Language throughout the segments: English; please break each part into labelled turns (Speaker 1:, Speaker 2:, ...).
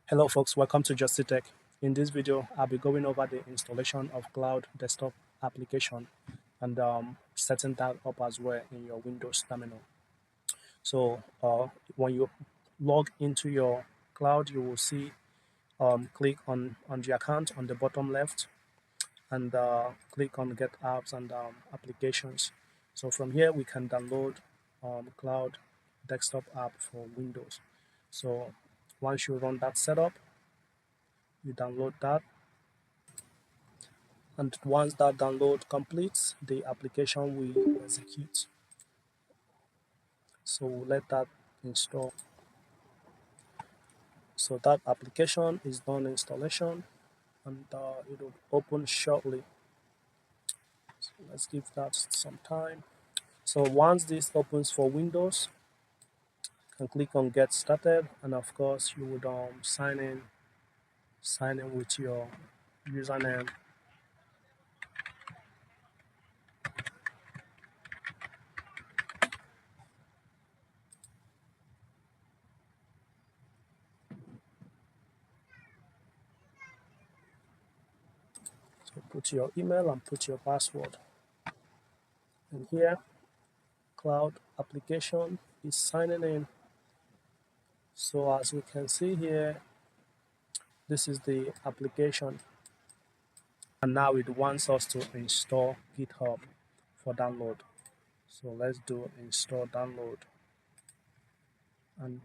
Speaker 1: Hello folks, welcome to Just Tech. In this video, I'll be going over the installation of Cloud Desktop application and setting that up as well in your Windows terminal. So when you log into your Cloud, you will see click on the account on the bottom left and click on Get Apps and Applications. So from here, we can download Cloud Desktop app for Windows. So once you run that setup, you download that, and once that download completes, the application will execute. So we'll let that install. So that application is done installation, and it will open shortly. So let's give that some time. So once this opens for Windows, you can click on Get Started, and of course you would sign in with your username. So put your email and put your password. And here, Cloud application is signing in. So as we can see here, this is the application, and now it wants us to install GitHub for download. So let's do install download, and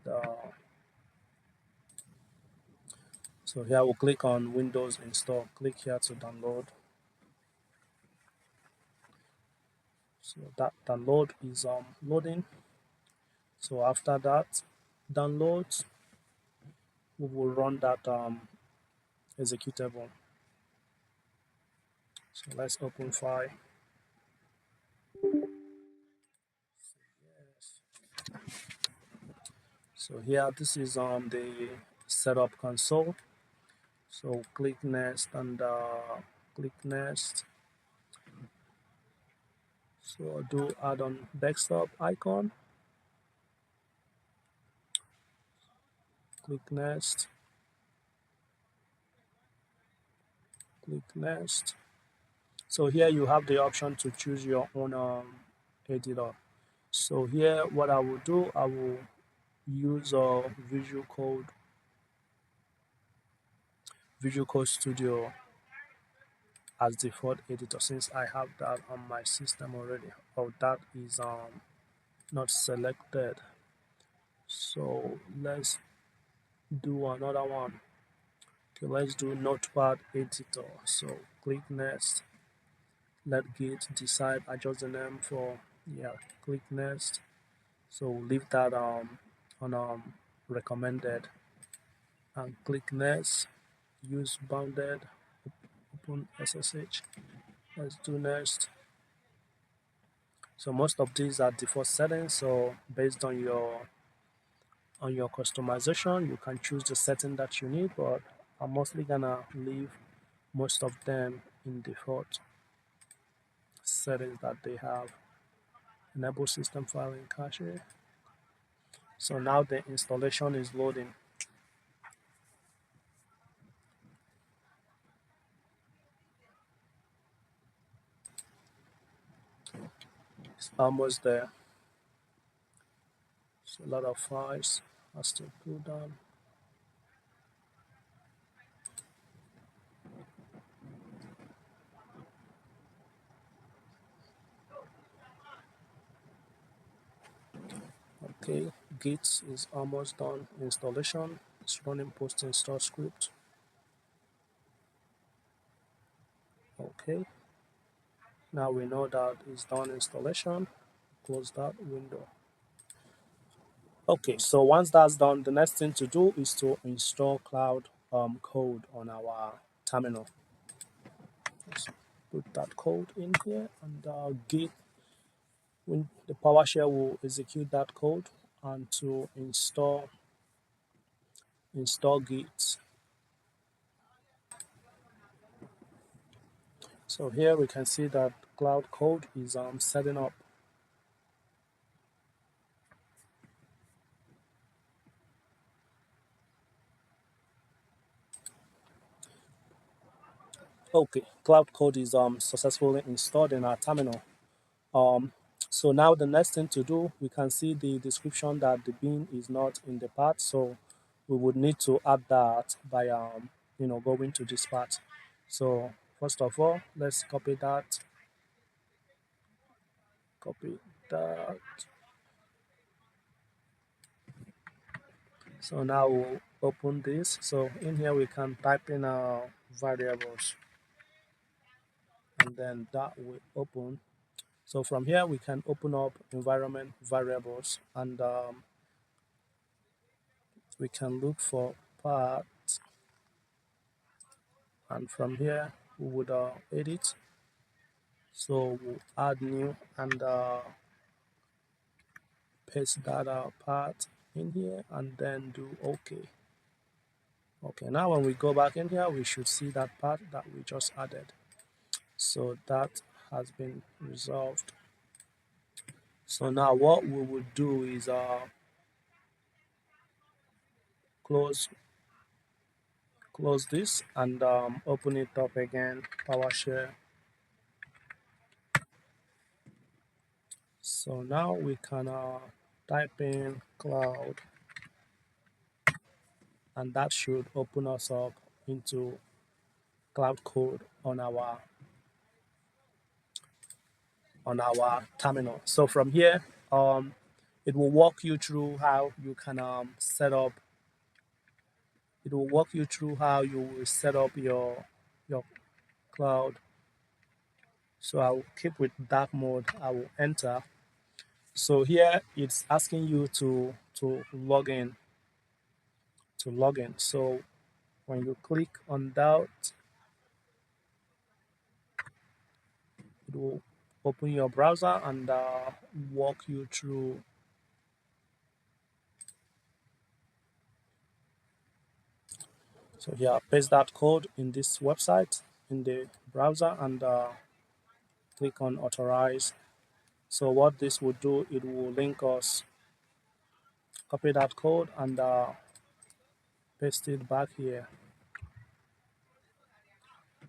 Speaker 1: so here we'll click on Windows install, click here to download. So that download is loading. So after that downloads, we will run that executable. So let's open file. So here, this is the setup console. So click next and click next. So do add on desktop icon. Click next. Click next. So here you have the option to choose your own editor. So here, what I will do, I will use Visual Code Studio as default editor, since I have that on my system already. Oh, that is not selected. So let's do another one. Okay, let's do Notepad editor. So click next. Let Git decide, adjust the name for, yeah, click next. So leave that on recommended, and click next. Use bounded, open SSH. Let's do next. So most of these are default settings, so based on your customization, you can choose the setting that you need, but I'm mostly gonna leave most of them in default settings that they have. Enable system file in cache. So now the installation is loading. It's almost there. So a lot of files has to pull down. Okay, Git is almost done. Installation. It's running post install script. Okay, now we know that it's done installation. Close that window. Okay, so once that's done, the next thing to do is to install Cloud Code on our terminal. Let's put that code in here, and Git, when the PowerShell will execute that code, and to install Git. So here we can see that Cloud Code is setting up. Okay, Cloud Code is successfully installed in our terminal. Um, so now the next thing to do, we can see the description that the bin is not in the path. So we would need to add that by going to this part. So first of all, let's copy that. So now we'll open this. So in here we can type in our variables, and then that will open. So from here we can open up environment variables, and we can look for path, and from here we would edit. So we'll add new and paste that part in here, and then do OK. Okay, now when we go back in here, we should see that part that we just added. So that has been resolved. So now what we would do is close this and open it up again, PowerShell. So now we can type in cloud, and that should open us up into Cloud Code on our terminal. So from here, it will walk you through how you can set up. It will walk you through how you will set up your cloud. So I'll keep with dark mode. I will enter. So here it's asking you to log in. So when you click on that, it will open your browser and walk you through. So here, paste that code in this website in the browser and click on authorize. So what this will do, it will link us. Copy that code and paste it back here.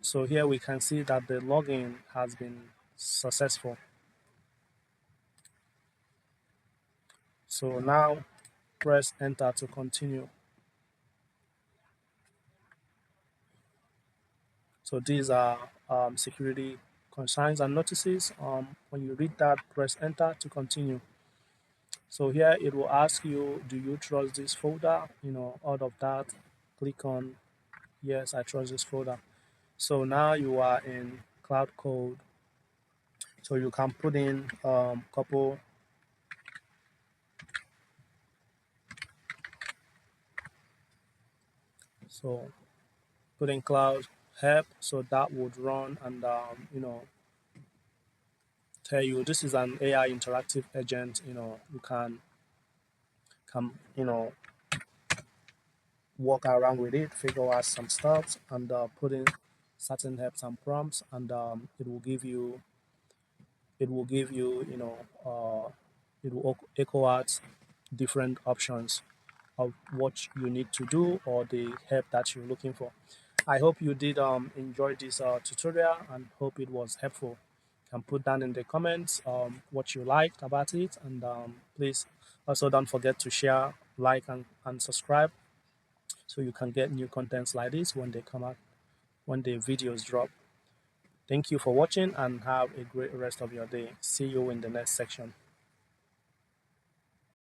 Speaker 1: So here we can see that the login has been successful. So now press enter to continue. So these are security concerns and notices. When you read that, press enter to continue. So here it will ask you, do you trust this folder? Out of that, click on yes, I trust this folder. So now you are in Cloud Code. So you can put in couple. So put in cloud help, so that would run and tell you this is an AI interactive agent. You can walk around with it, figure out some stuff, and put in certain helps and prompts, and it will give you it will echo out different options of what you need to do or the help that you're looking for. I hope you did enjoy this tutorial and hope it was helpful. You can put down in the comments what you liked about it, and please also don't forget to share, like, and subscribe so you can get new contents like this when they come out, when the videos drop. Thank you for watching and have a great rest of your day. See you in the next section.